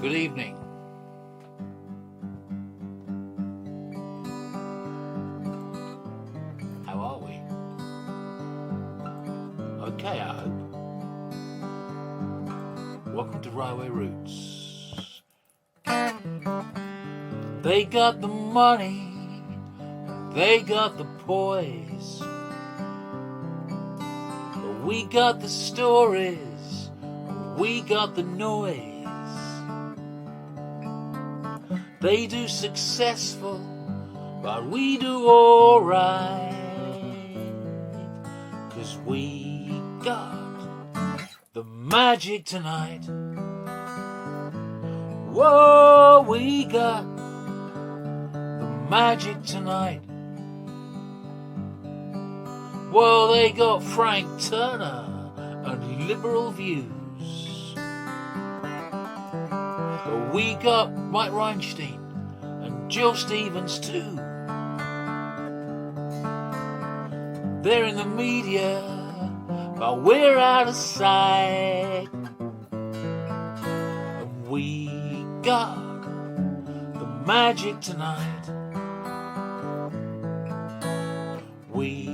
Good evening. How are we? Okay, I hope. Welcome to Railway Roots. They got the money, they got the poise, but we got the stories, we got the noise. They do successful, but we do alright, 'cause we got the magic tonight. Whoa, we got the magic tonight. Well, they got Frank Turner and liberal views, but we got Mike Reinstein and Jill Stevens too. They're in the media, but we're out of sight. And we got the magic tonight. We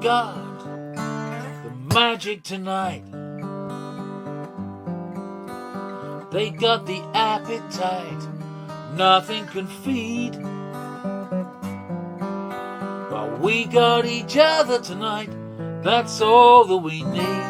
got the magic tonight. They got the appetite nothing can feed, but we got each other tonight. That's all that we need.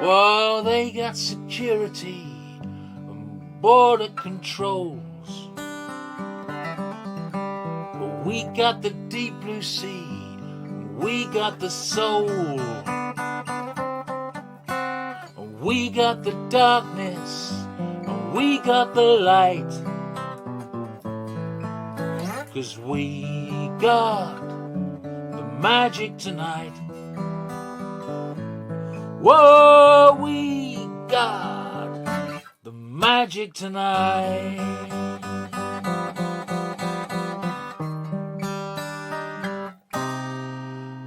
Well, they got security and border controls, but we got the deep blue sea, and we got the soul, and we got the darkness, and we got the light, 'cause we got the magic tonight. Whoa, we got the magic tonight.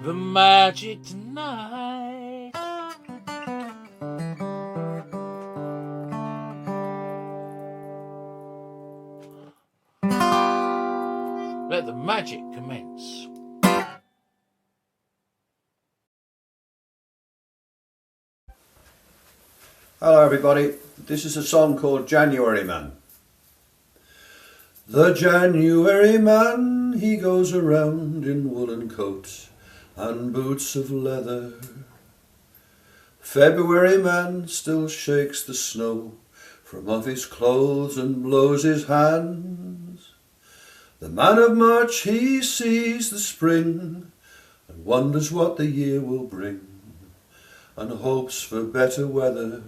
The magic tonight. Let the magic commence. Hello everybody, this is a song called January Man. The January man, he goes around in woolen coat and boots of leather. February man still shakes the snow from off his clothes and blows his hands. The man of March, he sees the spring and wonders what the year will bring and hopes for better weather.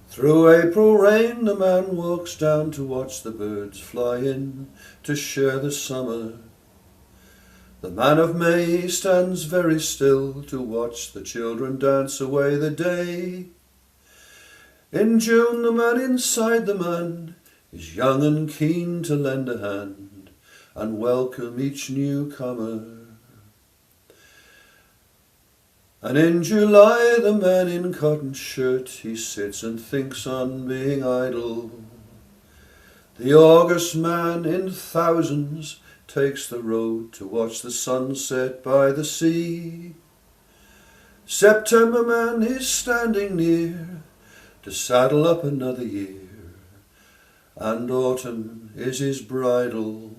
Through April rain the man walks down to watch the birds fly in to share the summer. The man of May stands very still to watch the children dance away the day. In June the man inside the man is young and keen to lend a hand and welcome each newcomer. And in July the man in cotton shirt, he sits and thinks on being idle. The August man in thousands takes the road to watch the sunset by the sea. September man is standing near to saddle up another year, and autumn is his bridal.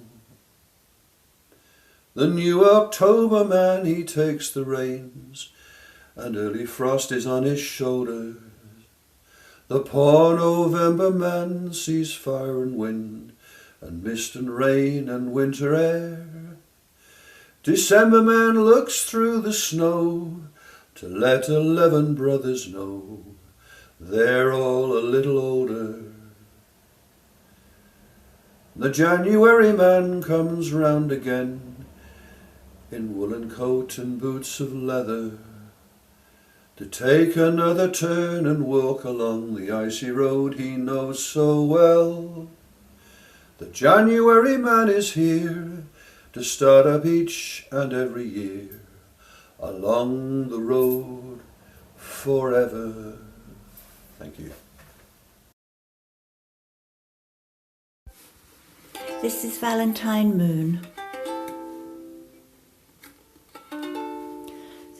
The new October man, he takes the reins, and early frost is on his shoulders. The poor November man sees fire and wind and mist and rain and winter air. December man looks through the snow to let 11 brothers know they're all a little older. The January man comes round again in woolen coat and boots of leather to take another turn and walk along the icy road he knows so well. The January man is here to start up each and every year along the road forever. Thank you. This is Valentine Moon.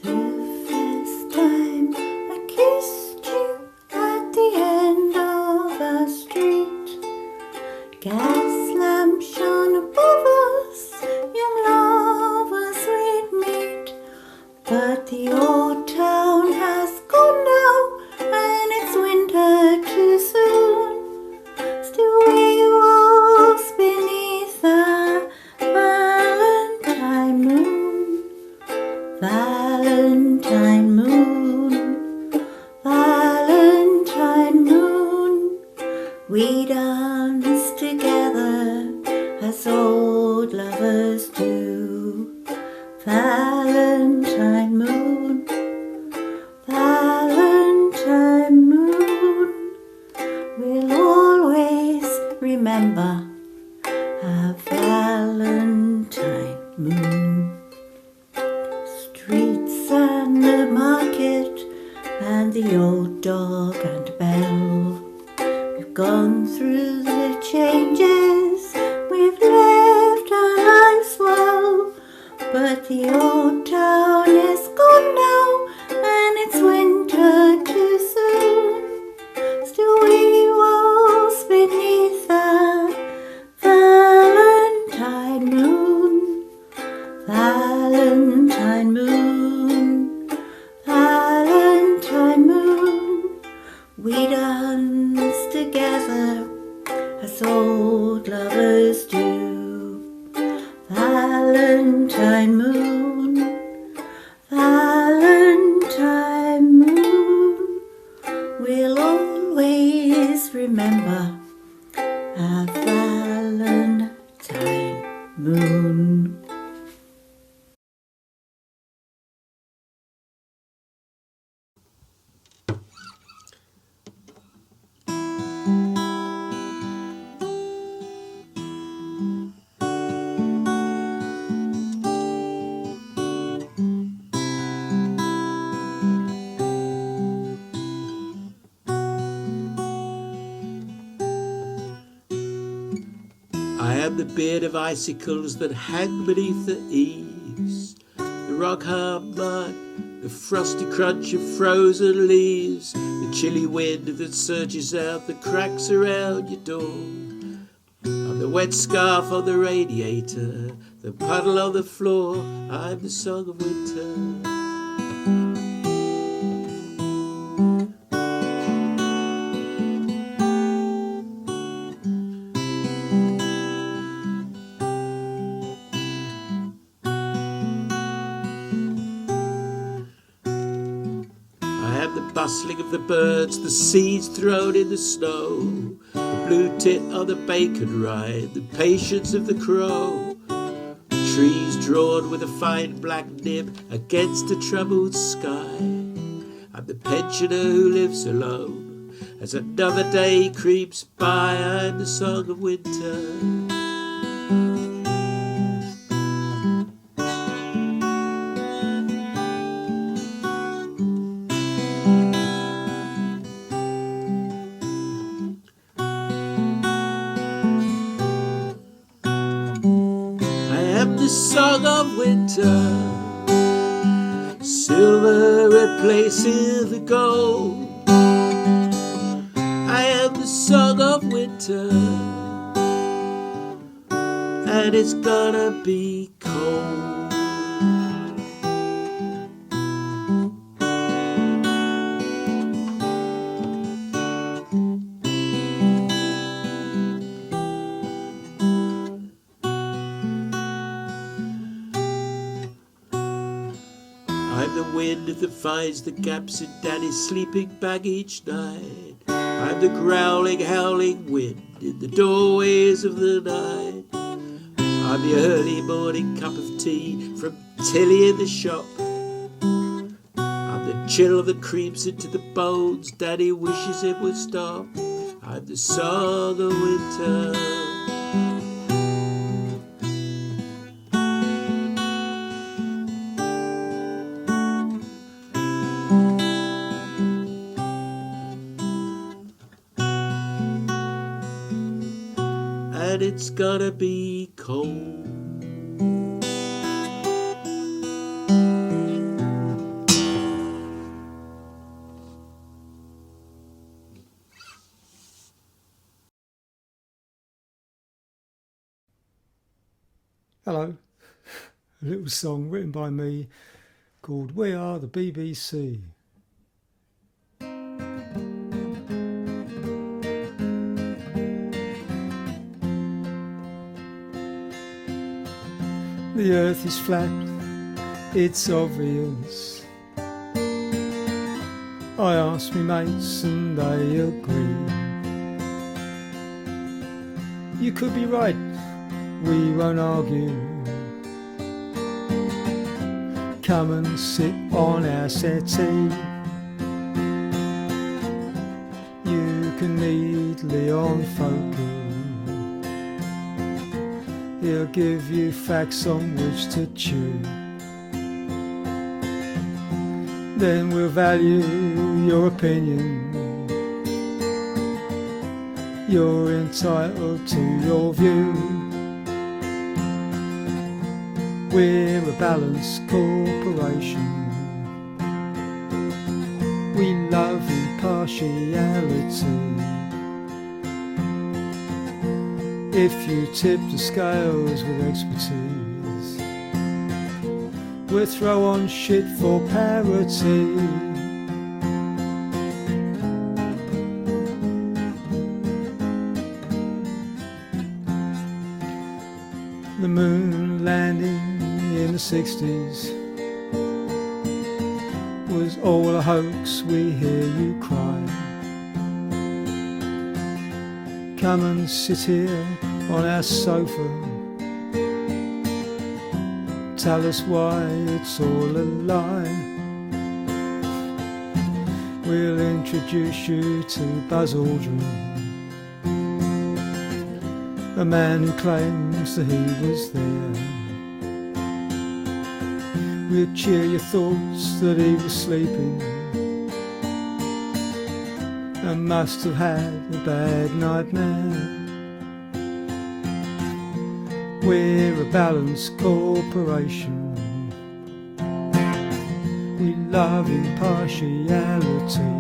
The first time I kissed you at the end of a street, gas lamp shone above us, young lovers we'd meet. But the old town has gone now, and it's winter too soon. Still we waltz beneath the Valentine moon. Valentine moon, Valentine moon. We dance together as old lovers do. Valentine moon, Valentine moon. We'll always remember a Valentine moon. Streets and the market and the old dog and bell. We've gone through the changes, we've lived our lives well. But the old town is gone now, and it's winter too soon. Still we waltz beneath the Valentine moon. Valentine moon, Valentine moon. We dance together as old lovers do. Valentine moon, Valentine moon. We'll always remember a Valentine moon. I am the beard of icicles that hang beneath the eaves, the rock-hard mud, the frosty crunch of frozen leaves, the chilly wind that surges out the cracks around your door. I'm the wet scarf on the radiator, the puddle on the floor. I'm the song of winter. Bustling of the birds, the seeds thrown in the snow, the blue tit on the bacon rind, the patience of the crow, trees drawn with a fine black nib against a troubled sky. I'm the pensioner who lives alone as another day creeps by. I'm the song of winter. The song of winter, silver replacing the gold. I am the song of winter, and it's gonna be cold. I'm the wind that finds the gaps in Daddy's sleeping bag each night. I'm the growling, howling wind in the doorways of the night. I'm the early morning cup of tea from Tilly in the shop. I'm the chill that creeps into the bones Daddy wishes it would stop. I'm the song of winter. And it's gonna be cold. Hello, a little song written by me called We Are the BBC. The earth is flat, it's obvious. I asked me mates and they agree. You could be right, we won't argue. Come and sit on our settee. You can meet Leon Focal. He'll give you facts on which to chew. Then we'll value your opinion. You're entitled to your view. We're a balanced corporation. We love impartiality. If you tip the scales with expertise, we'll throw on shit for parity. The moon landing in the 60s was all a hoax, we hear you cry. Come and sit here on our sofa. Tell us why it's all a lie. We'll introduce you to Buzz Aldrin, a man who claims that he was there. We'll cheer your thoughts that he was sleeping and must have had a bad nightmare. We're a balanced corporation. We love impartiality.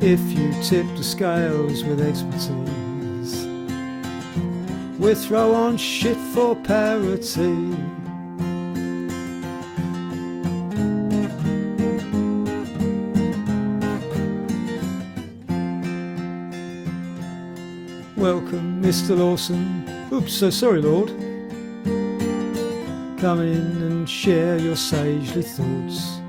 If you tip the scales with expertise, we'll throw on shit for parity. Welcome, Mr. Lawson. Oops, so sorry, Lord. Come in and share your sagely thoughts.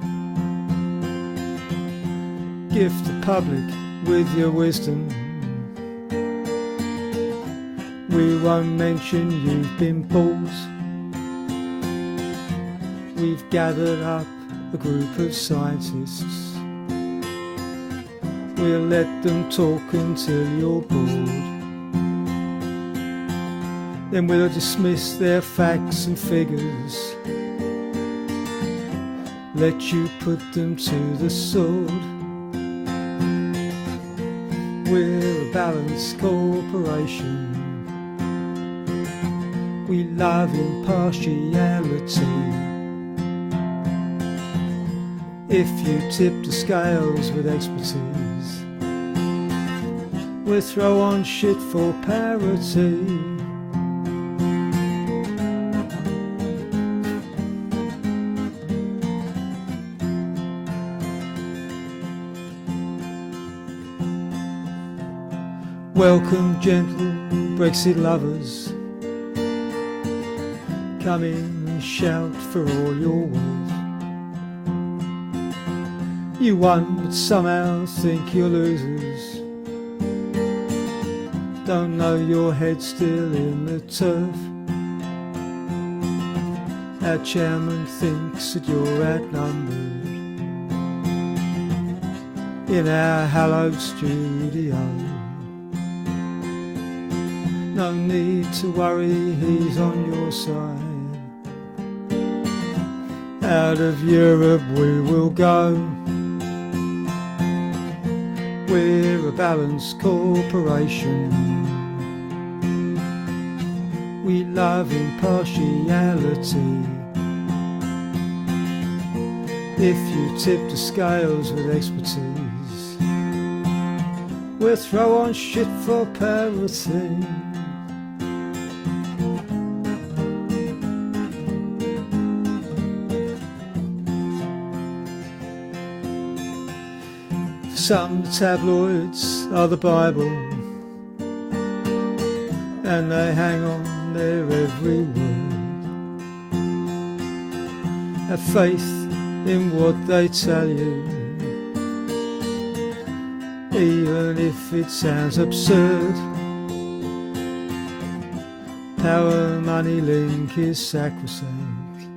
Gift the public with your wisdom. We won't mention you've been bought. We've gathered up a group of scientists. We'll let them talk until you're bored. Then we'll dismiss their facts and figures. Let you put them to the sword. We're a balanced corporation. We love impartiality. If you tip the scales with expertise, we'll throw on shit for parity. Welcome, gentle Brexit lovers. Come in and shout for all your worth. You won, but somehow think you're losers. Don't know your head's still in the turf. Our chairman thinks that you're outnumbered in our hallowed studio. No need to worry, he's on your side. Out of Europe we will go. We're a balanced corporation. We love impartiality. If you tip the scales with expertise, we'll throw on shit for parity. Some tabloids are the Bible, and they hang on their every word. Have faith in what they tell you, even if it sounds absurd. Power money link is sacrosanct,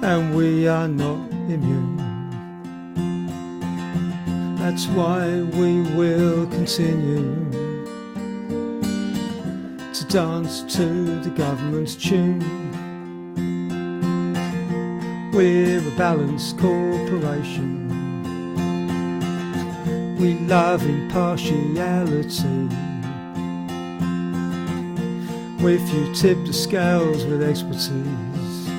and we are not immune. That's why we will continue to dance to the government's tune. We're a balanced corporation. We love impartiality. If you tip the scales with expertise,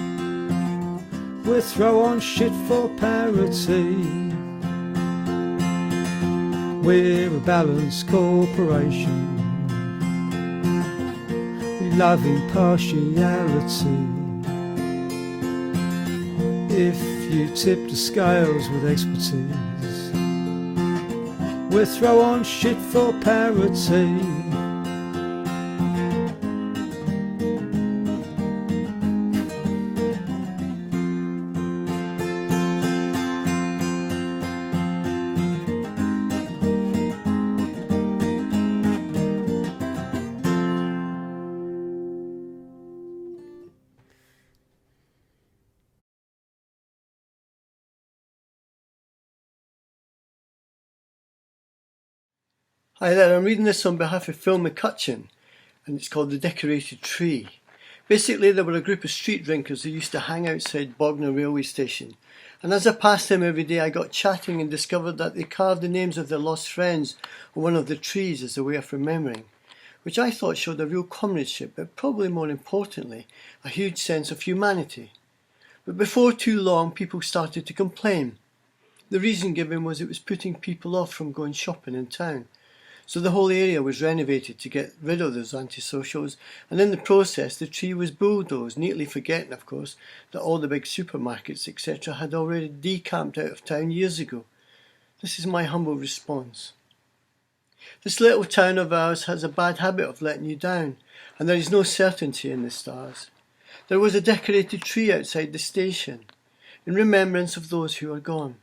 we'll throw on shit for parity. We're a balanced corporation. We love impartiality. If you tip the scales with expertise, we'll throw on shit for parity. Hi there, I'm reading this on behalf of Phil McCutcheon, and it's called The Decorated Tree. Basically, there were a group of street drinkers who used to hang outside Bognor railway station, and as I passed them every day I got chatting and discovered that they carved the names of their lost friends on one of the trees as a way of remembering, which I thought showed a real comradeship, but probably more importantly, a huge sense of humanity. But before too long, people started to complain. The reason given was it was putting people off from going shopping in town. So the whole area was renovated to get rid of those antisocials, and in the process the tree was bulldozed, neatly forgetting, of course, that all the big supermarkets, etc. had already decamped out of town years ago. This is my humble response. This little town of ours has a bad habit of letting you down, and there is no certainty in the stars. There was a decorated tree outside the station, in remembrance of those who are gone.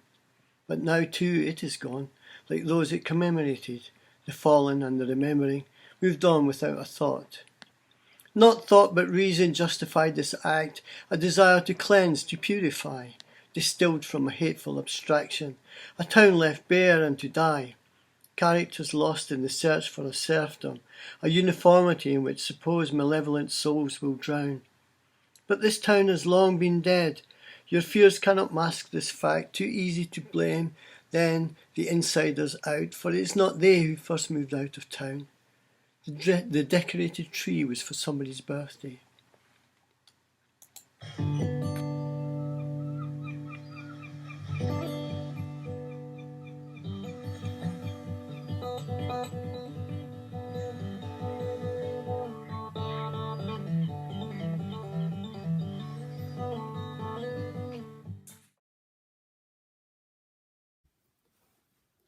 But now too it is gone, like those it commemorated. The fallen and the remembering moved on without a thought. Not thought but reason justified this act, a desire to cleanse, to purify, distilled from a hateful abstraction, a town left bare and to die, characters lost in the search for a serfdom, a uniformity in which supposed malevolent souls will drown. But this town has long been dead. Your fears cannot mask this fact, too easy to blame then the insiders out, for it is not they who first moved out of town. The decorated tree was for somebody's birthday.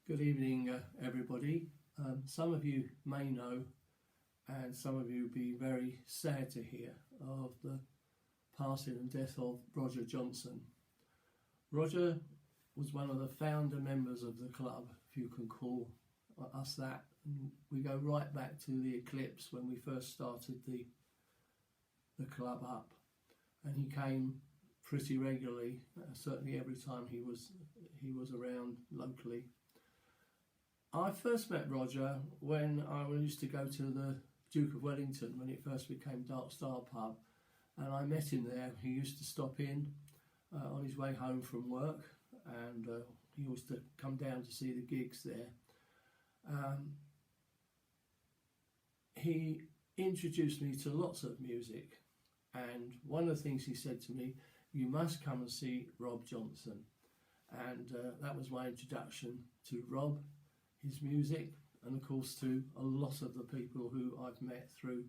Good evening, everybody. Some of you may know and some of you will be very sad to hear of the passing and death of Roger Johnson. Roger was one of the founder members of the club, if you can call us that. And we go right back to the eclipse when we first started the club up, and he came pretty regularly, certainly every time he was around locally. I first met Roger when I used to go to the Duke of Wellington when it first became Dark Star Pub, and I met him there. He used to stop in on his way home from work, and he used to come down to see the gigs there. He introduced me to lots of music, and one of the things he said to me, you must come and see Rob Johnson, and that was my introduction to Rob, his music, and of course to a lot of the people who I've met through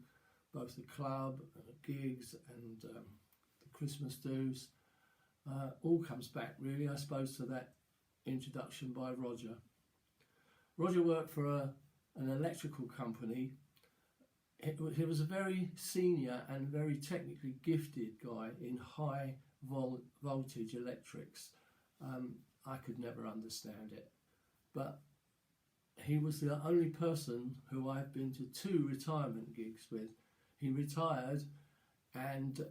both the club, gigs, and the Christmas do's. All comes back really, I suppose, to that introduction by Roger. Roger worked for an electrical company. He was a very senior and very technically gifted guy in high voltage electrics. I could never understand it, but he was the only person who I've been to 2 retirement gigs with. He retired, and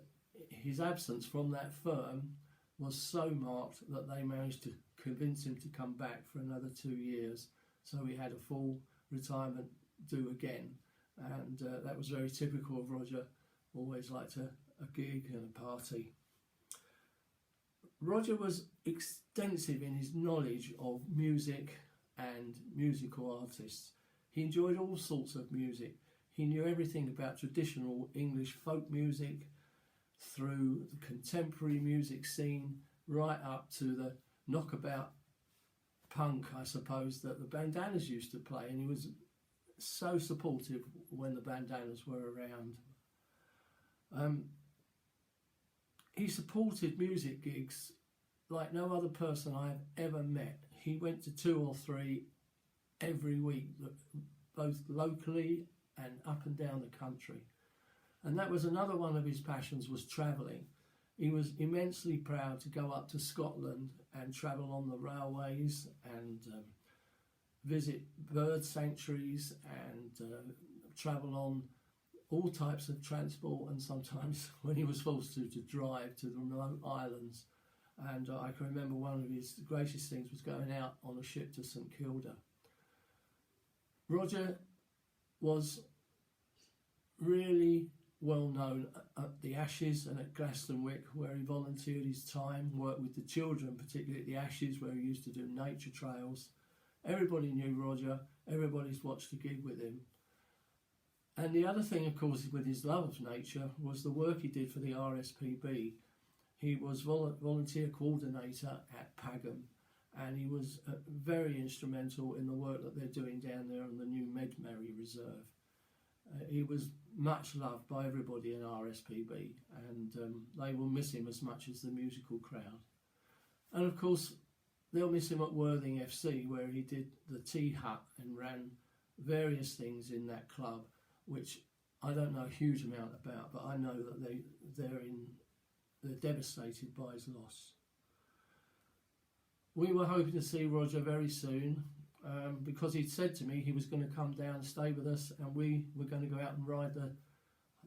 his absence from that firm was so marked that they managed to convince him to come back for another 2 years. So we had a full retirement do again, and that was very typical of Roger. Always liked a gig and a party. Roger was extensive in his knowledge of music and musical artists. He enjoyed all sorts of music. He knew everything about traditional English folk music, through the contemporary music scene, right up to the knockabout punk, I suppose, that the Bandanas used to play, and he was so supportive when the Bandanas were around. He supported music gigs like no other person I've ever met. He went to 2 or 3 every week, both locally and up and down the country. And that was another one of his passions, was travelling. He was immensely proud to go up to Scotland and travel on the railways and visit bird sanctuaries and travel on all types of transport, and sometimes when he was forced to drive to the remote islands. And I can remember one of his greatest things was going out on a ship to St Kilda. Roger was really well known at the Ashes and at Glastonwick, where he volunteered his time, worked with the children, particularly at the Ashes, where he used to do nature trails. Everybody knew Roger, everybody's watched a gig with him. And the other thing, of course, with his love of nature was the work he did for the RSPB. He was volunteer coordinator at Pagham, and he was very instrumental in the work that they're doing down there on the new Medmerry Reserve. He was much loved by everybody in RSPB, and they will miss him as much as the musical crowd. And of course, they'll miss him at Worthing FC, where he did the tea hut and ran various things in that club, which I don't know a huge amount about, but I know that they're devastated by his loss. We were hoping to see Roger very soon, because he'd said to me he was going to come down and stay with us, and we were going to go out and ride the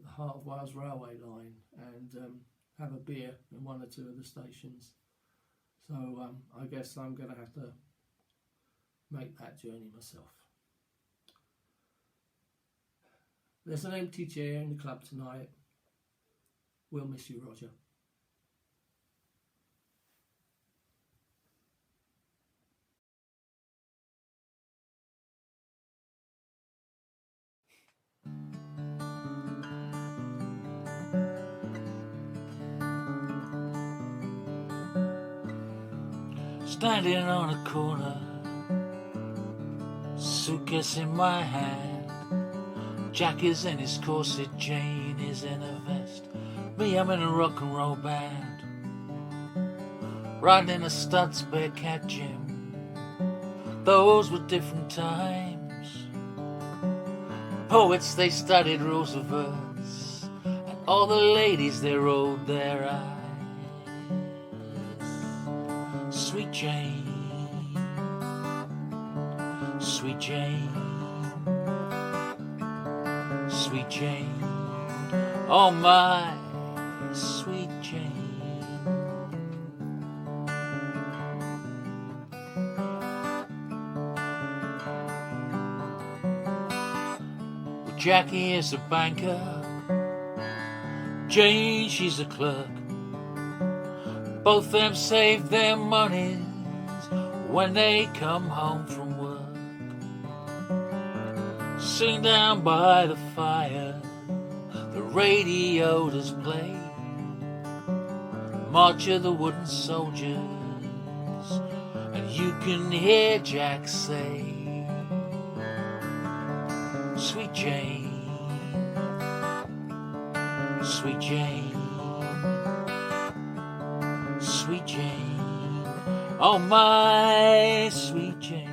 Heart of Wales railway line and have a beer in 1 or 2 of the stations. So I guess I'm going to have to make that journey myself. There's an empty chair in the club tonight. We'll miss you, Roger. Standing on a corner, suitcase in my hand, Jack is in his corset, Jane is in a vest, me, I'm in a rock and roll band, riding in a Studs Bearcat gym. Those were different times, poets they studied rules of verse, and all the ladies they rolled their eyes. Sweet Jane, sweet Jane, sweet Jane, oh my sweet Jane. Well, Jackie is a banker, Jane she's a clerk. Both them save their monies when they come home from work. Sitting down by the fire, the radio does play March of the Wooden Soldiers, and you can hear Jack say, Sweet Jane, sweet Jane, sweet Jane, oh my sweet Jane.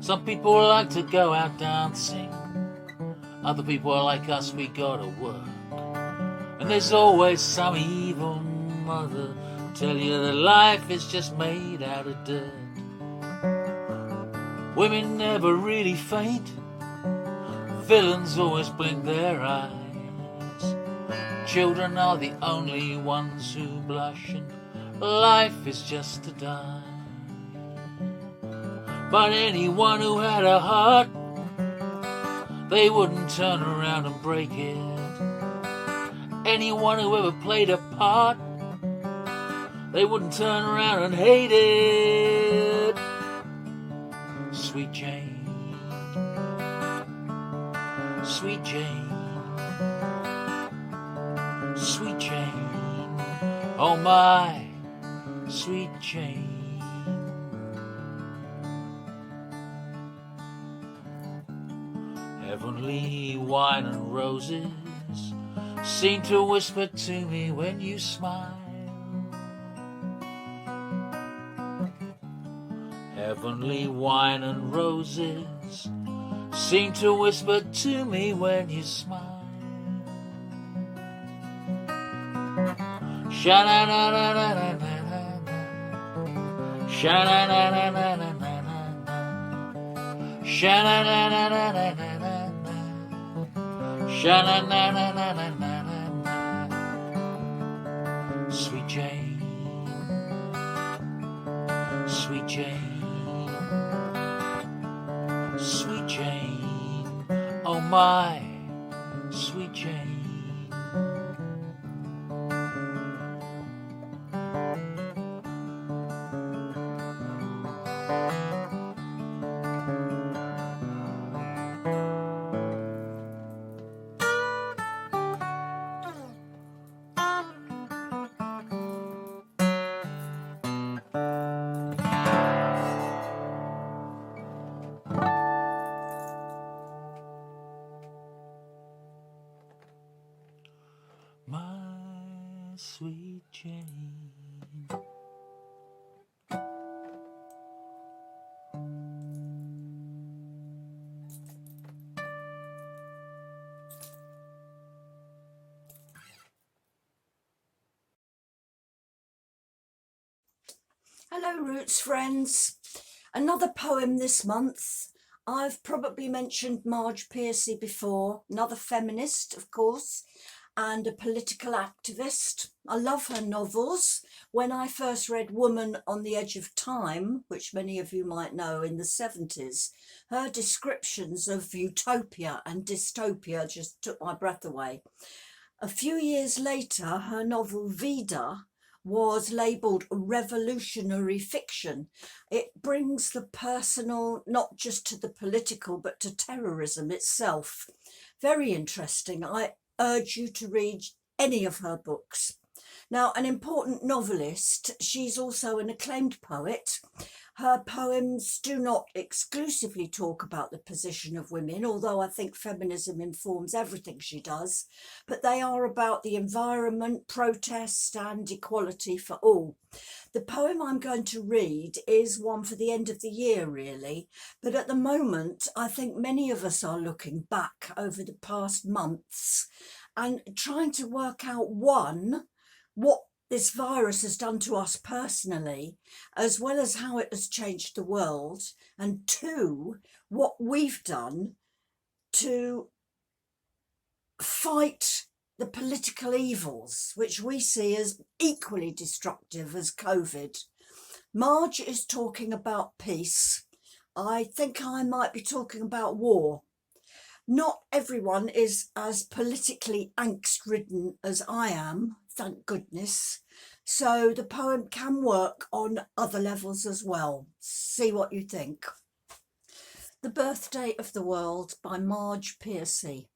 Some people like to go out dancing, other people are like us, we gotta work. And there's always some evil mother tell you that life is just made out of dirt. Women never really faint, villains always blink their eyes. Children are the only ones who blush, and life is just a die. But anyone who had a heart, they wouldn't turn around and break it. Anyone who ever played a part, they wouldn't turn around and hate it. Sweet Jane, sweet Jane, sweet Jane, oh my sweet Jane. Heavenly wine and roses seem to whisper to me when you smile. Heavenly wine and roses seem to whisper to me when you smile. Sha-na-na-na-na-na-na, sha-na-na-na-na-na-na, sha-na-na-na-na-na-na, sha-na-na-na-na-na-na. Sweet Jane, sweet Jane, sweet Jane, oh my sweet Jane. My sweet Jane. Hello, Roots friends. Another poem this month. I've probably mentioned Marge Piercy before, another feminist, of course, and a political activist. I love her novels. When I first read Woman on the Edge of Time, which many of you might know, in the 70s, her descriptions of utopia and dystopia just took my breath away. A few years later, her novel Vida was labelled revolutionary fiction. It brings the personal not just to the political but to terrorism itself. Very interesting. I urge you to read any of her books. Now, an important novelist, she's also an acclaimed poet. Her poems do not exclusively talk about the position of women, although I think feminism informs everything she does, but they are about the environment, protest and equality for all. The poem I'm going to read is one for the end of the year, really, but at the moment I think many of us are looking back over the past months and trying to work out, one, what this virus has done to us personally, as well as how it has changed the world, and two, what we've done to fight the political evils, which we see as equally destructive as COVID. Marge is talking about peace. I think I might be talking about war. Not everyone is as politically angst-ridden as I am, thank goodness. So the poem can work on other levels as well. See what you think. The Birthday of the World by Margaret Piercy.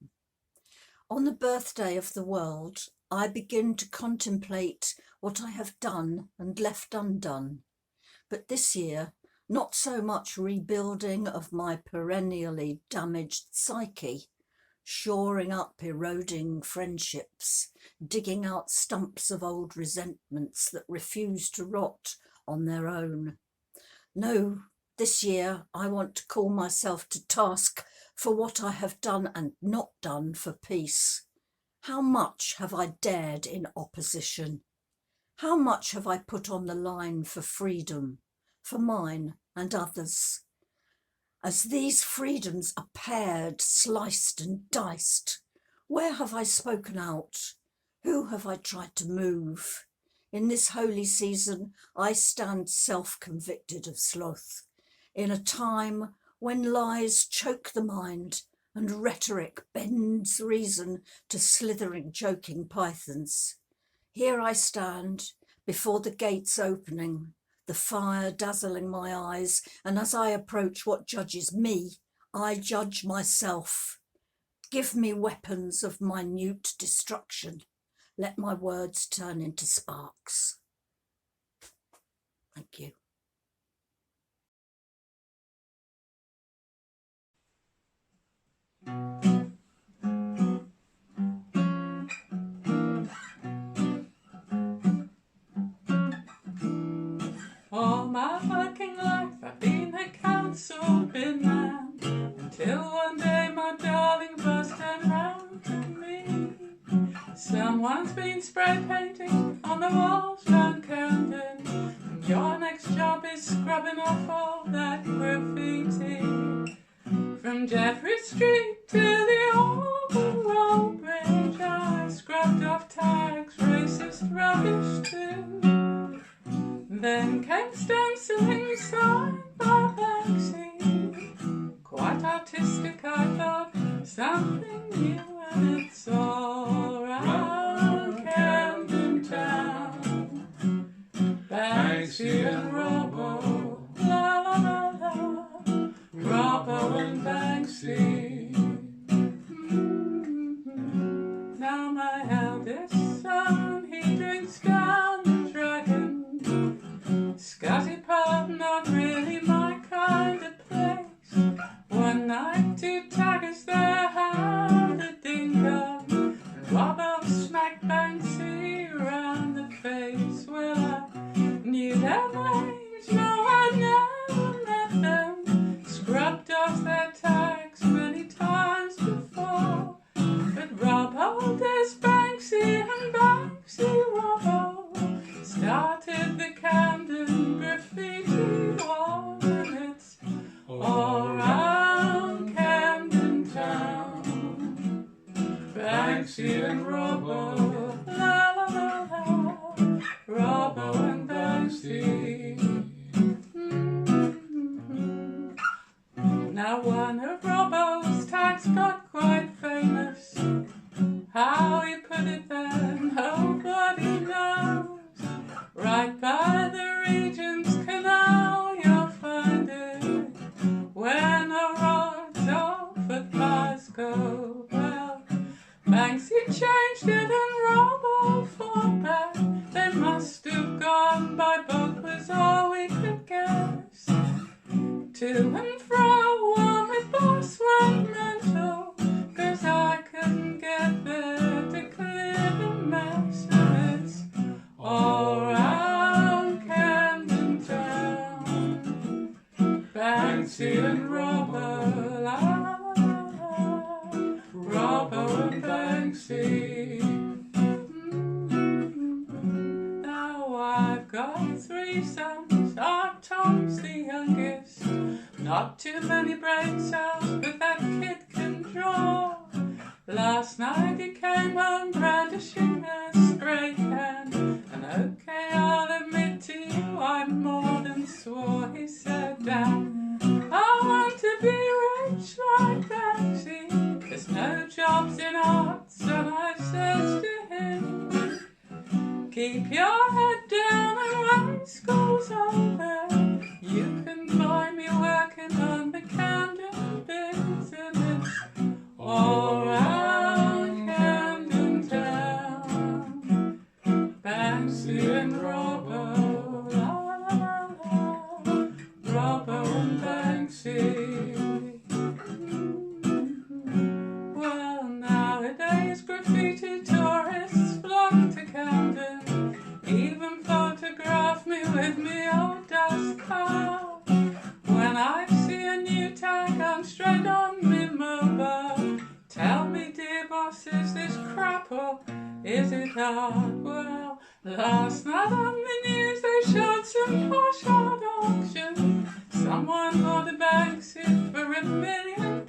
On the birthday of the world, I begin to contemplate what I have done and left undone. But this year, not so much rebuilding of my perennially damaged psyche, shoring up eroding friendships, digging out stumps of old resentments that refuse to rot on their own. No, this year I want to call myself to task for what I have done and not done for peace. How much have I dared in opposition? How much have I put on the line for freedom, for mine and others? As these freedoms are pared, sliced and diced, where have I spoken out? Who have I tried to move? In this holy season, I stand self-convicted of sloth, in a time when lies choke the mind and rhetoric bends reason to slithering, joking pythons. Here I stand, before the gates opening, the fire dazzling my eyes, and as I approach what judges me, I judge myself. Give me weapons of minute destruction. Let my words turn into sparks. Thank you. All my working life I've been a council bin man, until one day my darling bus turned round to me. Someone's been spray painting on the walls round Camden, and your next job is scrubbing off all that graffiti. From Jeffrey Street to the Overall Bridge, I scrubbed off tags, racist rubbish too. Then came stenciling signed by Banksy. Quite artistic, I thought, something new, and it's all round Camden Town. Banksy and Robbo, la la la la, Robbo and Banksy. Now my eldest son, he drinks down the Dragon. Scuzzy pub, not really my kind of place. One night, two taggers there had a ding-dong, and Robbo smacked Banksy round the face. Well, I knew their names, no, I never met them. Scrubbed off their tags many times before, but Robbo does Banksy and Banksy Robbo started the Camden Graffiti war, and it's all round Camden Town. Banksy and Robbo, la la la la, Robbo and Banksy. Now one of Robbo's tags got quite famous. How he put it there, nobody knows. Right by the Regent's Canal you'll find it, where no roads off at Glasgow. Well, Banksy changed it and Rob to and fro while my boss went mental, 'cause I couldn't get there to clear the mess, and it's all round Camden Town. Banksy and Robbo, la la la la, Robbo and Banksy. Now I've got 3 sons, Tom's the youngest. Not too many brain cells, but that kid can draw. Last night he came home brandishing a spray can, and okay, I'll admit to you I more than swore. He said, "Dad, I want to be rich like Banksy. There's no jobs in arts," and I says to him, "Keep your head down, and when school's over, you can find me working on the Camden bins, and it's all round Camden Town. Banksy and Robbo, la la la la, Robbo and Banksy." Well, nowadays graffiti tourists flock to Camden, even photograph me with me old dust car. When I see a new tag, I'm straight on me mobile. Tell me, dear boss, is this crap or is it art? Well, last night on the news they showed some posh art auction. Someone bought a Banksy for £1 million.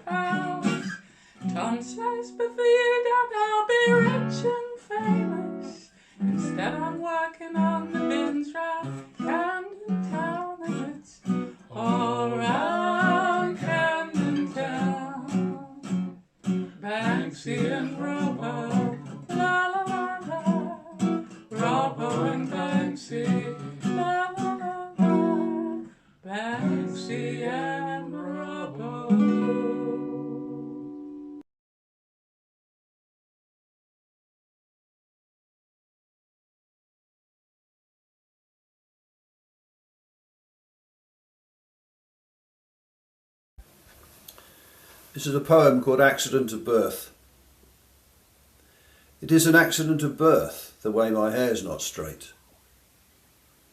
Tom says, "But for you, Dad, I'll be rich and famous." Instead I'm working on the bins round Camden Town, and it's all round Camden Town. Banksy and Robbo, la la la la, Robbo and Banksy, la la la la, Banksy and Robbo. This is a poem called Accident of Birth. It is an accident of birth, the way my hair's not straight.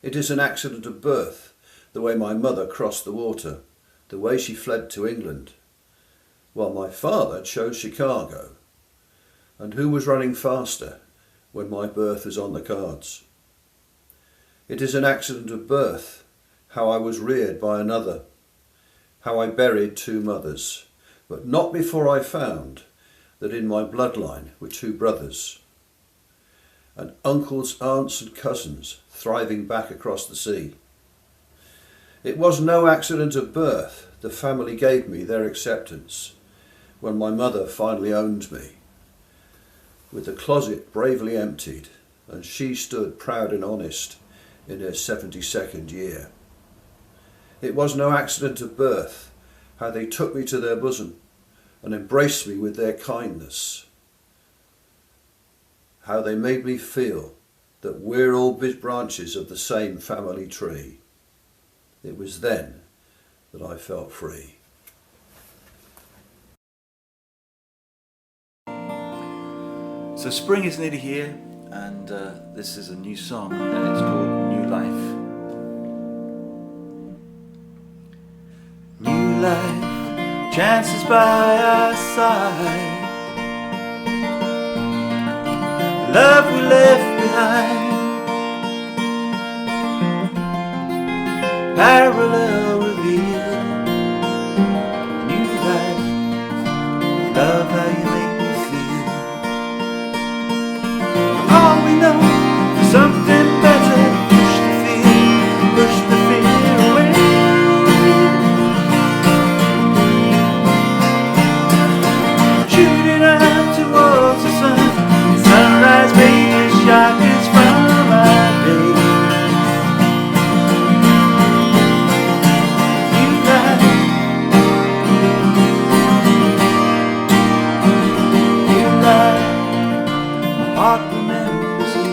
It is an accident of birth, the way my mother crossed the water, the way she fled to England, while my father chose Chicago. And who was running faster when my birth was on the cards? It is an accident of birth, how I was reared by another, how I buried 2 mothers, but not before I found that in my bloodline were 2 brothers, and uncles, aunts and cousins thriving back across the sea. It was no accident of birth the family gave me their acceptance when my mother finally owned me, with the closet bravely emptied, and she stood proud and honest in her 72nd year. It was no accident of birth how they took me to their bosom and embraced me with their kindness, how they made me feel that we're all big branches of the same family tree. It was then that I felt free. So spring is nearly here, and this is a new song, and it's called New Life. New life, chances by our side, love we left behind, parallel reveal. New life, love how you make me feel. All we know, something better, push the fear away. Shooting out towards the sun, sunrise made us sharpest from our day. New life, new life, my heart remembers you.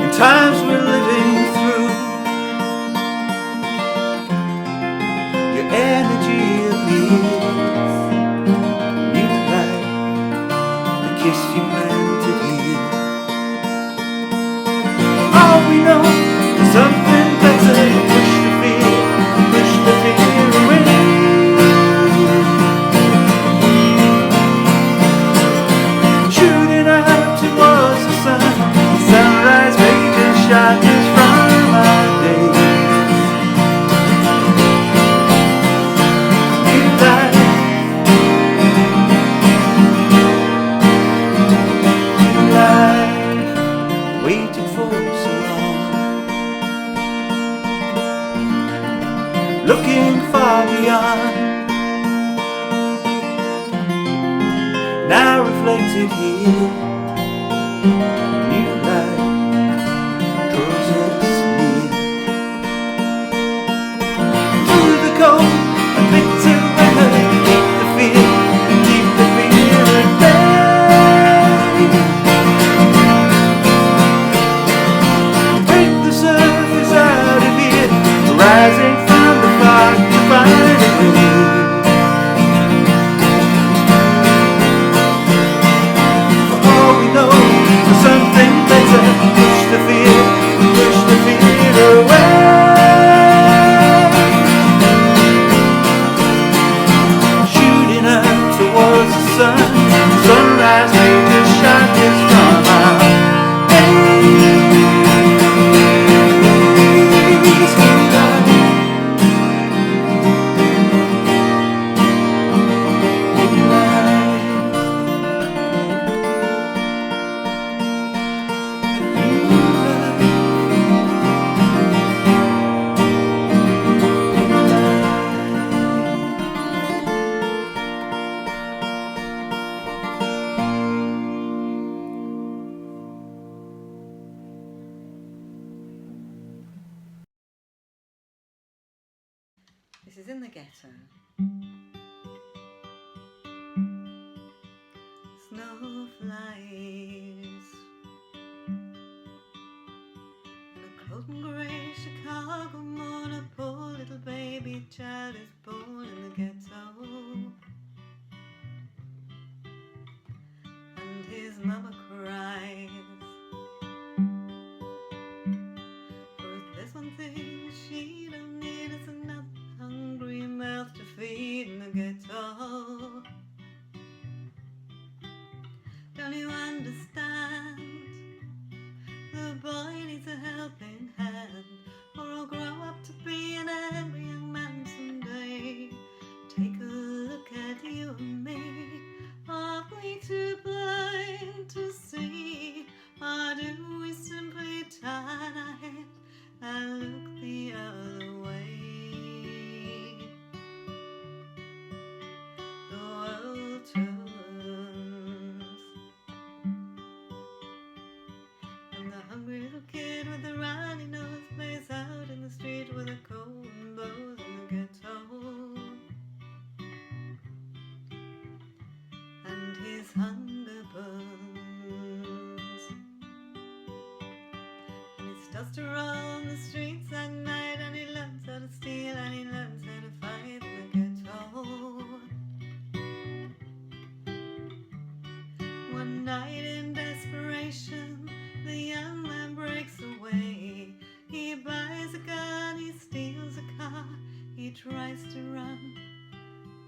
In times we're living through, beyond, now reflected here. New light draws us near. Through the cold and bitter weather, keep the fear at bay. Break the surface out of here, rising from the fire to find a way. For all we know, there's something better. Push the fear away. Shooting up towards the sun, sunrise made the sharpest from our This is in the ghetto. Snowflakes in a cold and grey Chicago morning, a poor little baby child is born in the ghetto, and his mama cries. For if there's one thing she don't need, it's another hungry mouth to feed in the ghetto. Don't you understand? The boy needs a helping hand, or he'll grow up to be an angry young man someday. Take a look at you and me. Are we too blind to see? Or do we simply turn our head and look the other way? The world turns, and the hungry little kid with the runny nose plays out in the street with a cold and blows in the ghetto, and his hunger burns, and he starts to roam the streets at night, and he learns how to steal, and he learns how to fight in the ghetto. One night in desperation, the young man breaks away. He buys a gun, he steals a car, he tries to run,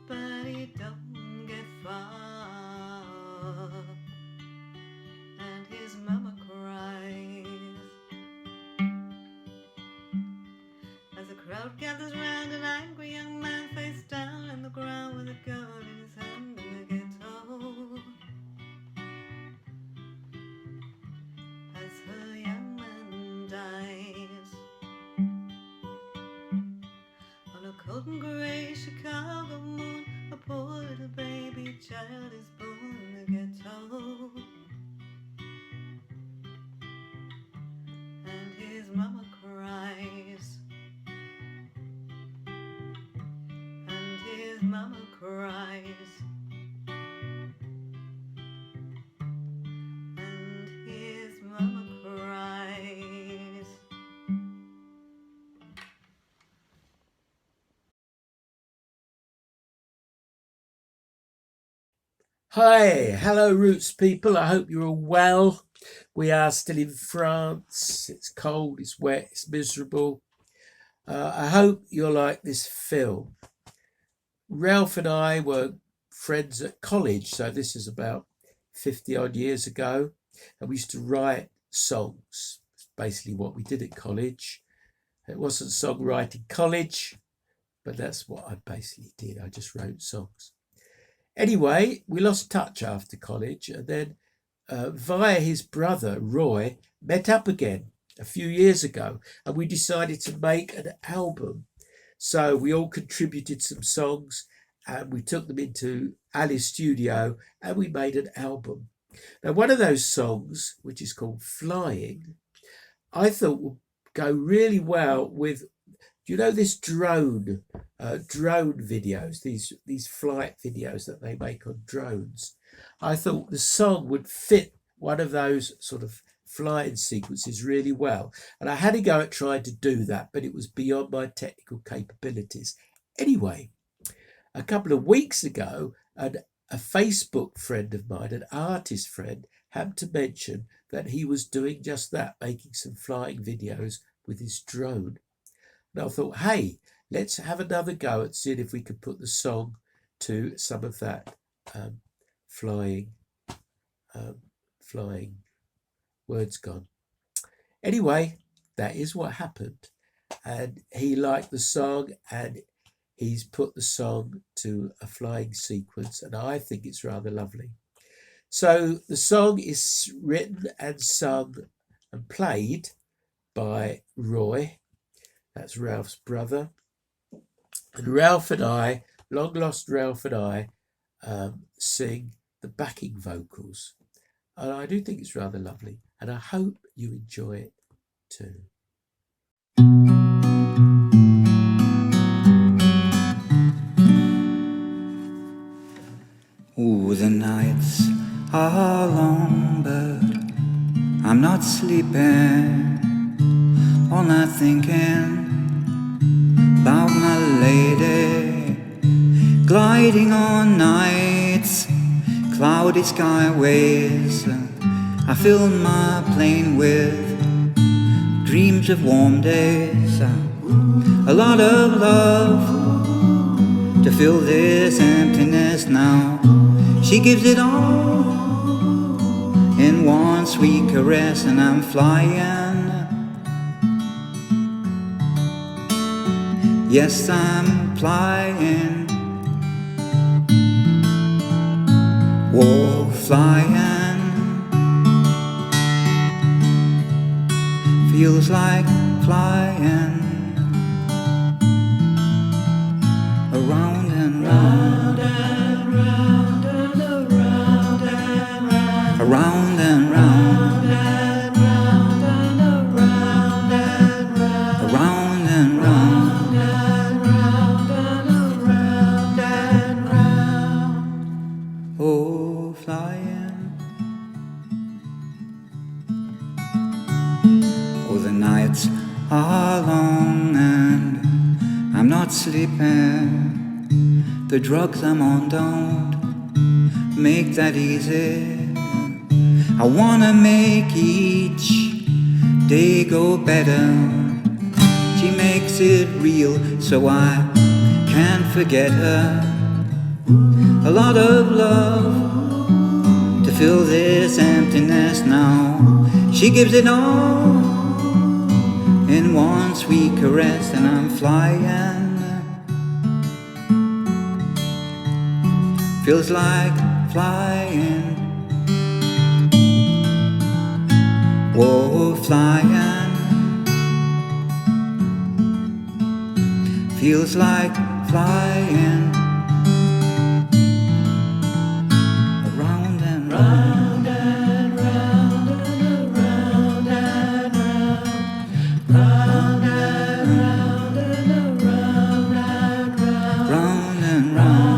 but he don't get far, and his mama cries as a crowd gathers round an angry young man face down on the ground with a gun in his hand in the ghetto. As her young man dies on a cold and grey Chicago moon, a poor little baby child is born in the ghetto, and his mama cries, and his mama cries, and his mama cries. Hi, hello Roots people, I hope you're all well. We are still in France, it's cold, it's wet, it's miserable. I hope you'll like this film. Ralph and I were friends at college, so this is about 50 odd years ago, and we used to write songs. It's basically what we did at college. It wasn't songwriting college, but that's what I basically did. I just wrote songs. Anyway, we lost touch after college, and then via his brother Roy met up again a few years ago, and we decided to make an album. So we all contributed some songs and we took them into Ali's studio and we made an album. Now, one of those songs, which is called Flying, I thought would go really well with, you know, this drone videos, these flight videos that they make on drones. I thought the song would fit one of those sort of flying sequences really well. And I had a go at trying to do that, but it was beyond my technical capabilities. Anyway, a couple of weeks ago, a Facebook friend of mine, an artist friend, happened to mention that he was doing just that, making some flying videos with his drone. And I thought, hey, let's have another go at seeing if we could put the song to some of that flying, words gone. Anyway, that is what happened. And he liked the song and he's put the song to a flying sequence, and I think it's rather lovely. So the song is written and sung and played by Roy. That's Ralph's brother. And Ralph and I, long lost Ralph and I, sing the backing vocals. And I do think it's rather lovely. And I hope you enjoy it too. Oh, the nights are long, but I'm not sleeping. All night thinking about my lady, gliding on nights, cloudy skyways. I fill my plane with dreams of warm days, a lot of love to fill this emptiness now. She gives it all in one sweet caress, and I'm flying. Yes, I'm flying. Whoa, flying. Feels like flying. Around and round and round and around and round. Around and round and round and around and round. Around and round and round and around and round. Oh, flying. Oh, the nights are long and I'm not sleeping. The drugs I'm on don't make that easy. I wanna make each day go better. She makes it real so I can't forget her. A lot of love to fill this emptiness now. She gives it all in one sweet caress, and I'm flying. Feels like flying. Whoa, flying. Feels like flying. Around and round and round and around and round. Round and round and around and round. Round and round.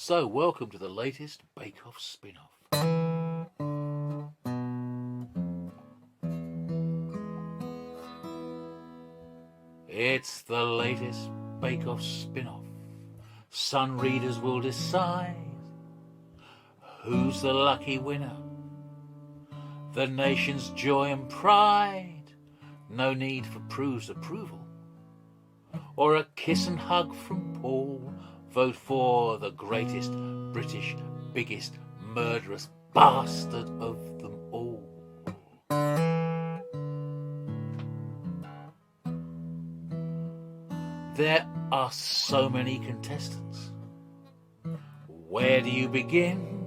So, welcome to the latest Bake Off spin-off. It's the latest Bake Off spin-off. Sun readers will decide who's the lucky winner. The nation's joy and pride. No need for Prue's approval or a kiss and hug from Paul. Vote for the greatest British, biggest, murderous bastard of them all. are so many contestants. Where do you begin?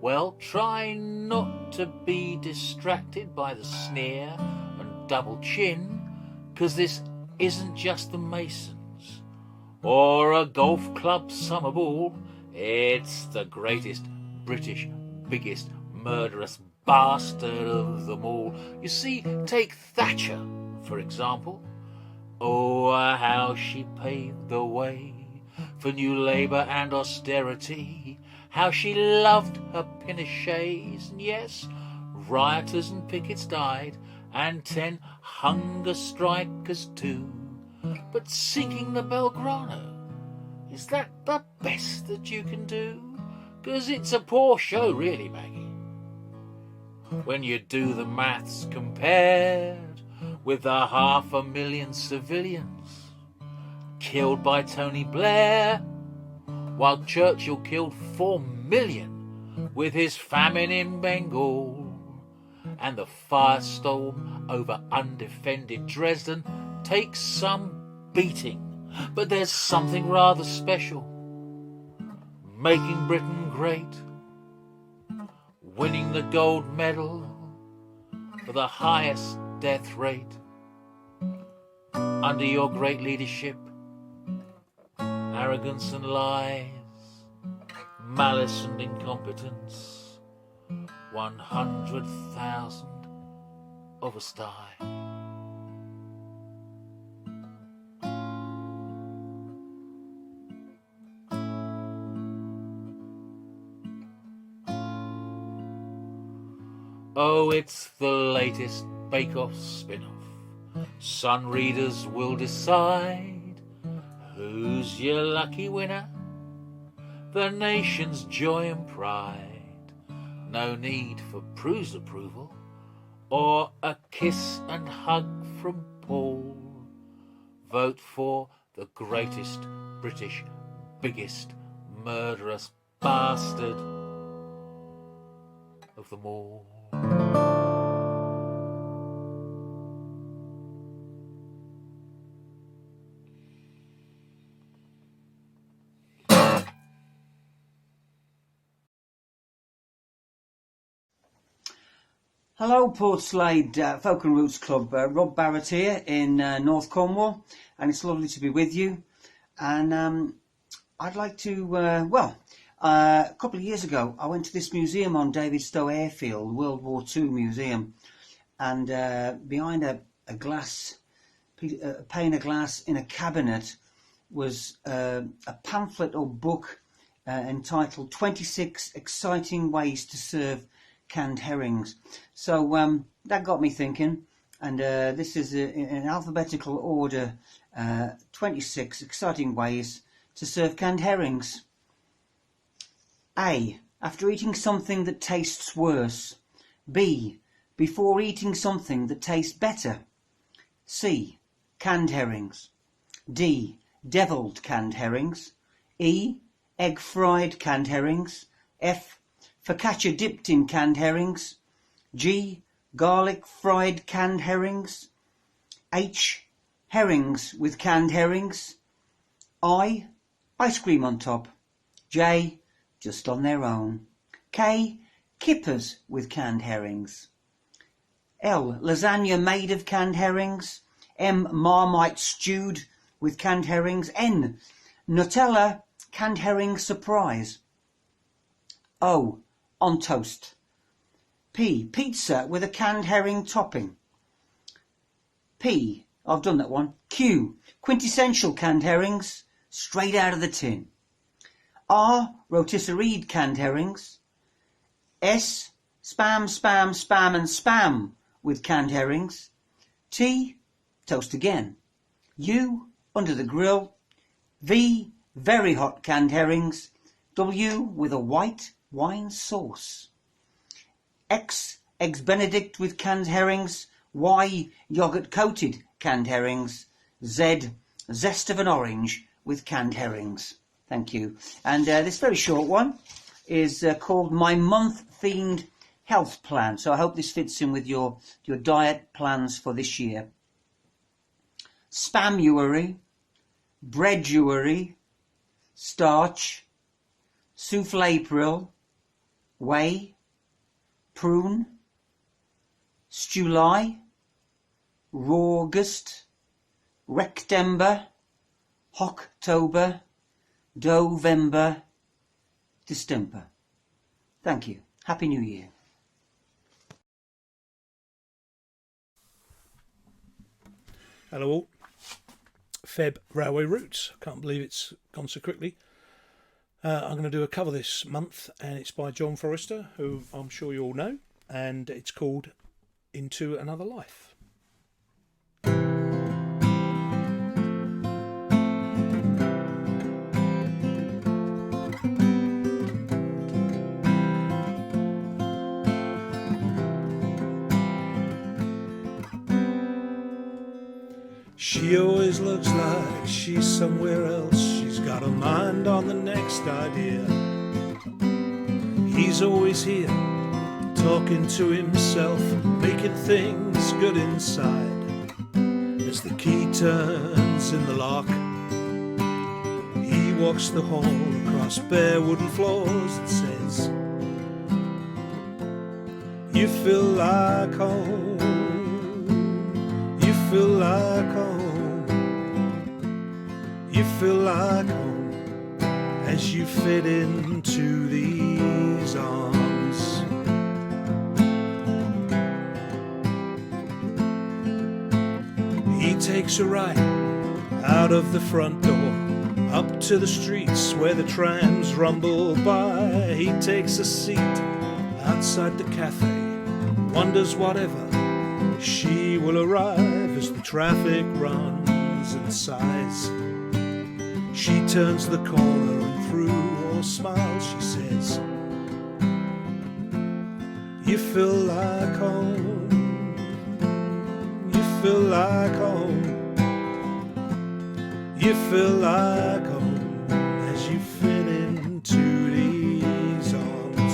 Well, try not to be distracted by the sneer and double chin, 'cause this isn't just the Masons or a golf club summer ball. It's the greatest British, biggest, murderous bastard of them all. You see, take Thatcher, for example. Oh, how she paved the way for new labour and austerity. How she loved her pinochet's, and yes, rioters and pickets died, and 10 hunger strikers too. But sinking the Belgrano, is that the best that you can do? 'Cause it's a poor show really, Maggie, when you do the maths compared with the 500,000 civilians killed by Tony Blair, while Churchill killed 4 million with his famine in Bengal, and the firestorm over undefended Dresden takes some beating. But there's something rather special, making Britain great, winning the gold medal for the highest death rate. Under your great leadership, arrogance and lies, malice and incompetence, 100,000 of us die. Oh, it's the latest Bake Off spin-off. Sun readers will decide who's your lucky winner, the nation's joy and pride. No need for Prue's approval or a kiss and hug from Paul. Vote for the greatest British, biggest, murderous bastard of them all. Hello, Portslade Folk and Roots Club. Rob Barrett here in North Cornwall, and it's lovely to be with you. And I'd like to, a couple of years ago, I went to this museum on David Stowe Airfield, World War II museum, and behind a pane of glass in a cabinet was a pamphlet or book entitled 26 Exciting Ways to Serve Canned Herrings. So that got me thinking, and this is in alphabetical order, 26 exciting ways to serve canned herrings. A. After eating something that tastes worse. B. Before eating something that tastes better. C. Canned herrings. D. Devilled canned herrings. E. Egg fried canned herrings. F. Focaccia dipped in canned herrings. G. Garlic fried canned herrings. H. Herrings with canned herrings. I. Ice cream on top. J. Just on their own. K. Kippers with canned herrings. L. Lasagna made of canned herrings. M. Marmite stewed with canned herrings. N. Nutella canned herring surprise. O. On toast. P. Pizza with a canned herring topping. P. I've done that one. Q. Quintessential canned herrings straight out of the tin. R. Rotisserie canned herrings. S. Spam, spam, spam and spam with canned herrings. T. Toast again. U. Under the grill. V. Very hot canned herrings. W. With a white wine sauce. X. Eggs Benedict with canned herrings. Y. Yogurt coated canned herrings. Z. Zest of an orange with canned herrings. Thank you. And this very short one is called My Month Themed Health Plan. So I hope this fits in with your diet plans for this year. Spamuary, breaduary, starch, souffle April, whey, prune, July, August, Rectember, October, November, December. Thank you. Happy New Year. Hello all. Feb Railway Routes. Can't believe it's gone so quickly. I'm going to do a cover this month, and it's by John Forrester, who I'm sure you all know, and it's called Into Another Life. She always looks like she's somewhere else. She's got her mind on the next idea. He's always here, talking to himself, making things good inside. As the key turns in the lock, he walks the hall across bare wooden floors and says, "You feel like home, you feel like home, you feel like home as you fit into these arms." He takes her right out of the front door, up to the streets where the trams rumble by. He takes a seat outside the cafe, wonders whatever she will arrive as the traffic runs and sighs. She turns the corner and through all smiles she says, "You feel like home, you feel like home, you feel like home as you fit into these arms."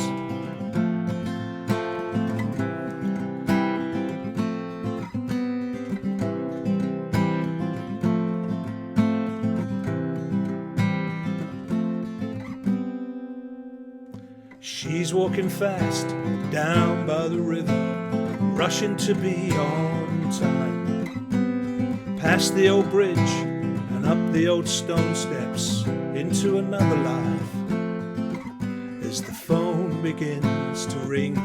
She's walking fast down by the river, rushing to be on time, past the old bridge and up the old stone steps into another life. As the phone begins to ring,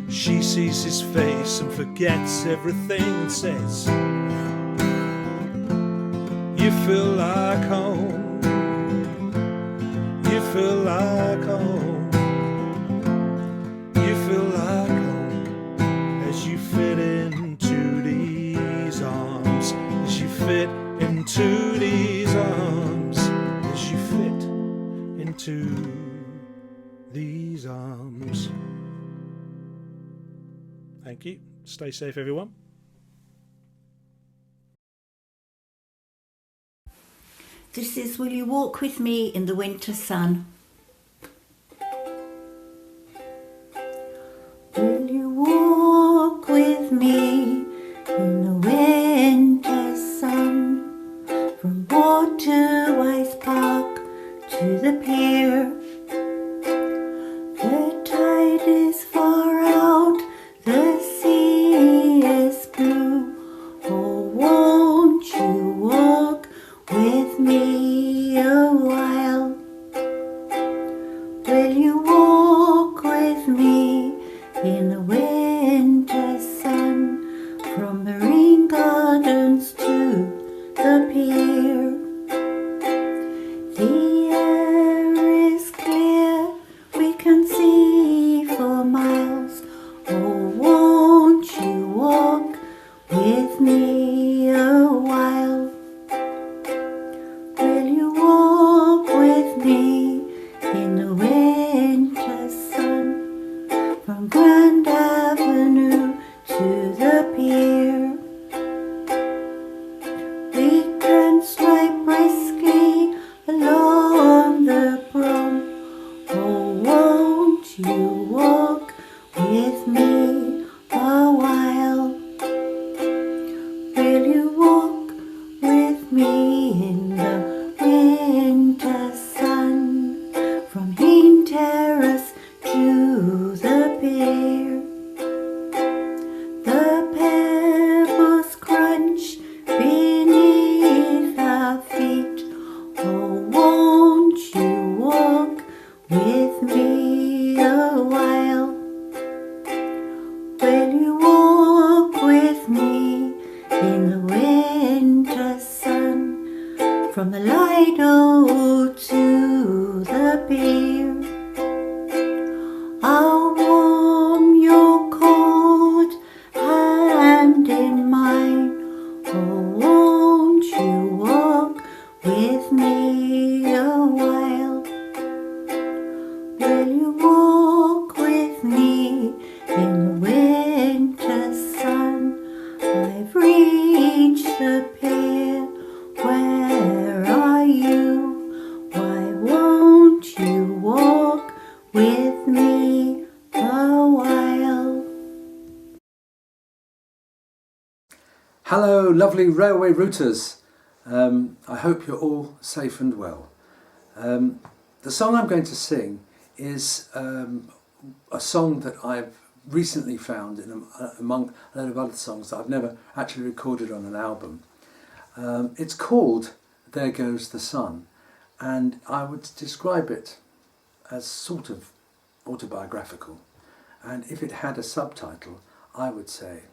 she sees his face and forgets everything and says, "You feel like home, you feel like home, you feel like home as you fit into these arms, as you fit into these arms, as you fit into these arms." Thank you. Stay safe, everyone. This is Will You Walk With Me in the Winter Sun? Will you walk with me in the winter sun, from Waterwise Park to the pier? The tide is far out, the sea is blue. Oh, won't you walk with me a while? Will you walk with me in the winter sun, from Marine Gardens to the pier? The air is with me a while? Will you walk with me in the winter sun, from the Lido to the pier? I'll warm your cold hand in mine. Oh, won't you walk with me a while? Will you walk with me in the winter sun? I've reached the pier. Where are you? Why won't you walk with me a while? Hello, lovely railway routers. I hope you're all safe and well. The song I'm going to sing is a song that I've recently found among a lot of other songs that I've never actually recorded on an album. It's called There Goes the Sun, and I would describe it as sort of autobiographical. And if it had a subtitle, I would say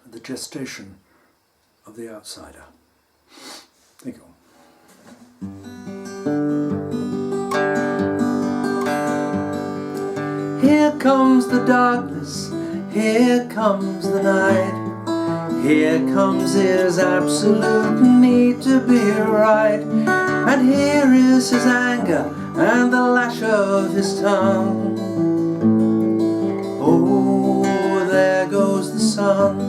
The Gestation of the Outsider. There you go. Here comes the darkness, here comes the night. Here comes his absolute need to be right. And here is his anger and the lash of his tongue. Oh, there goes the sun.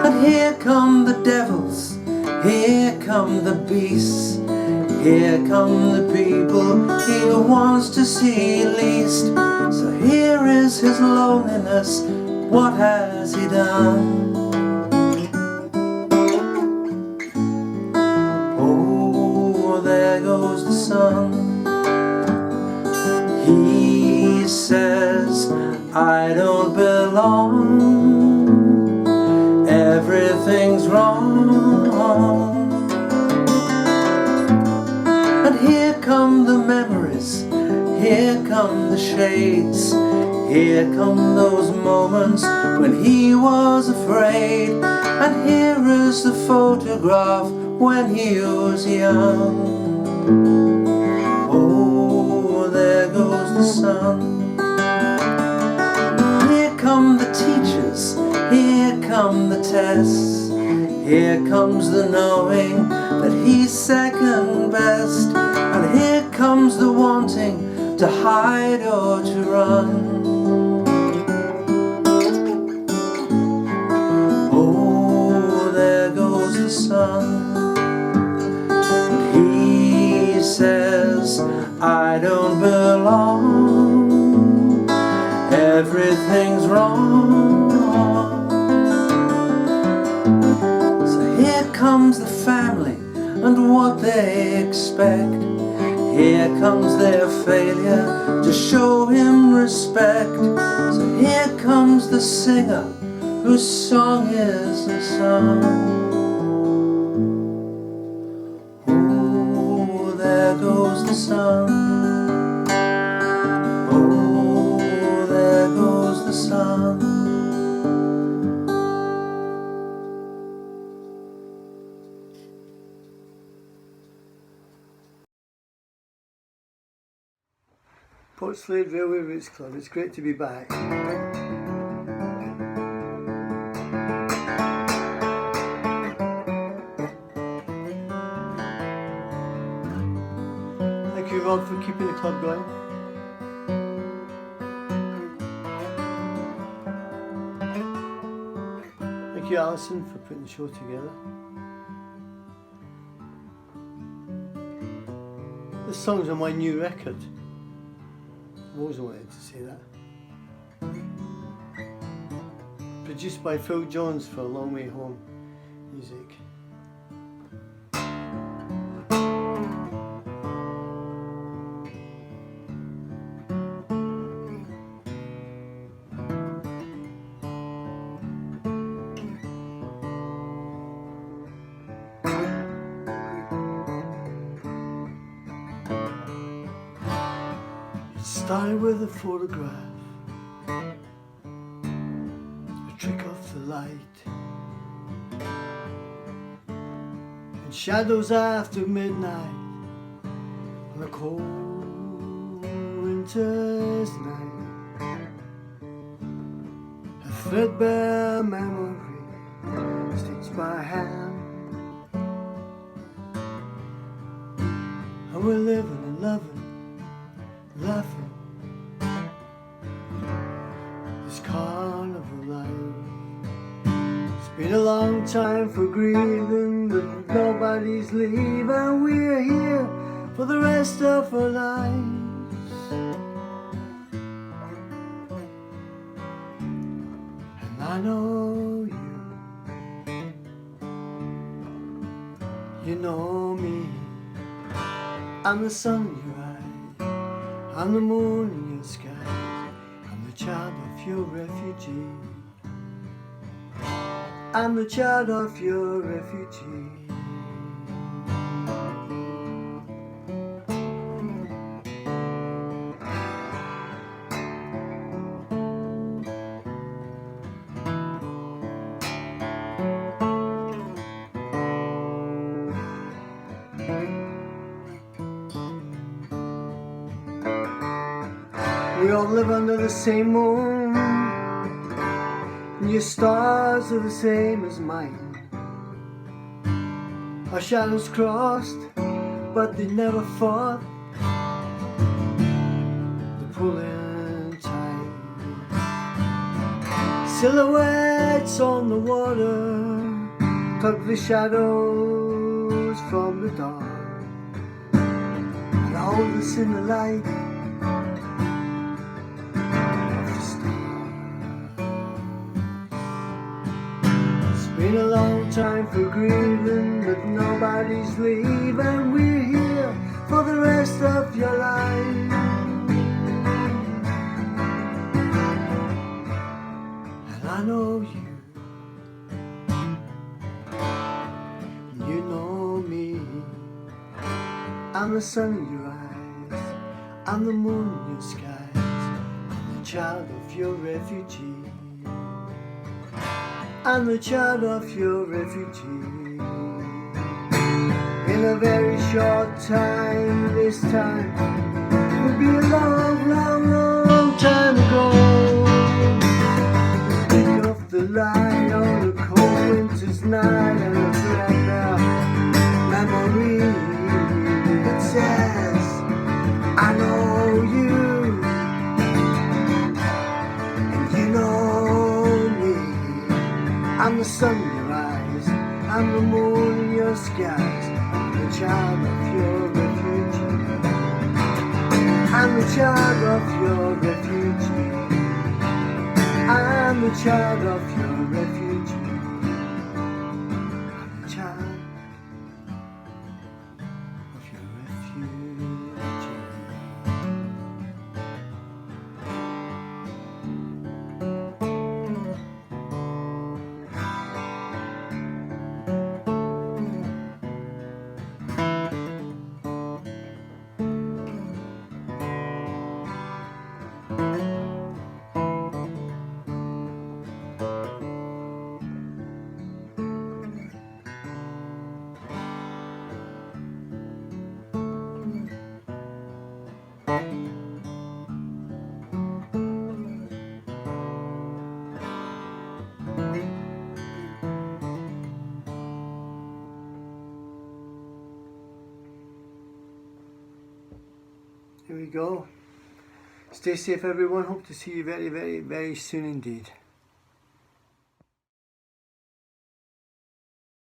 And here come the devils, here come the beasts. Here come the people he wants to see least. So here is his loneliness, what has he done? Oh, there goes the sun. He says, I don't belong, everything's wrong. And here come the memories, here come the shades. Here come those moments when he was afraid. And here is the photograph when he was young. Oh, there goes the sun. Here come the teachers, here come the tests. Here comes the knowing that he's second best. And here comes the wanting to hide or to run. Oh, there goes the sun. And he says, I don't belong, everything's wrong. So here comes the family and what they expect. Here comes their failure to show him respect. So here comes the singer whose song is a song. Oh, there goes the sun. Oh, there goes the sun. Portslade Railway Roots Club, it's great to be back. Thank you, Rob, for keeping the club going. Thank you, Alison, for putting the show together. This song's on my new record. I've always wanted to say that. Produced by Phil Jones for A Long Way Home Music. Started with a photograph, a trick of the light, and shadows after midnight on a cold winter's night. A threadbare memory stitched by hand, and we're living and loving, laughing this carnival life. It's been a long time for grieving, but nobody's leaving, and we're here for the rest of our lives. And I know you know me. I'm the sun in your eyes, I'm the moon in your skies, I'm the child of your refugee. I'm the child of your refugee. We all live under the same moon, and your stars are the same as mine. Our shadows crossed, but they never fought the pulling tide. Silhouettes on the water tug the shadows from the dark, and hold us in the light. Been a long time for grieving, but nobody's leaving. We're here for the rest of your life. And I know you know me. I'm the sun in your eyes, I'm the moon in your skies, I'm the child of your refugee. I'm the child of your refugee. In a very short time, this time will be a long, long, long time ago. Think of the light on a cold winter's night, and a threadbare memory that says, I know you, and you know. I'm the sun in your eyes, I'm the moon in your skies, I'm the child of your refugee. I'm the child of your refugee. I'm the child of your refugee. I'm the child of your refugee. Here we go. Stay safe everyone. Hope to see you very, very, very soon indeed.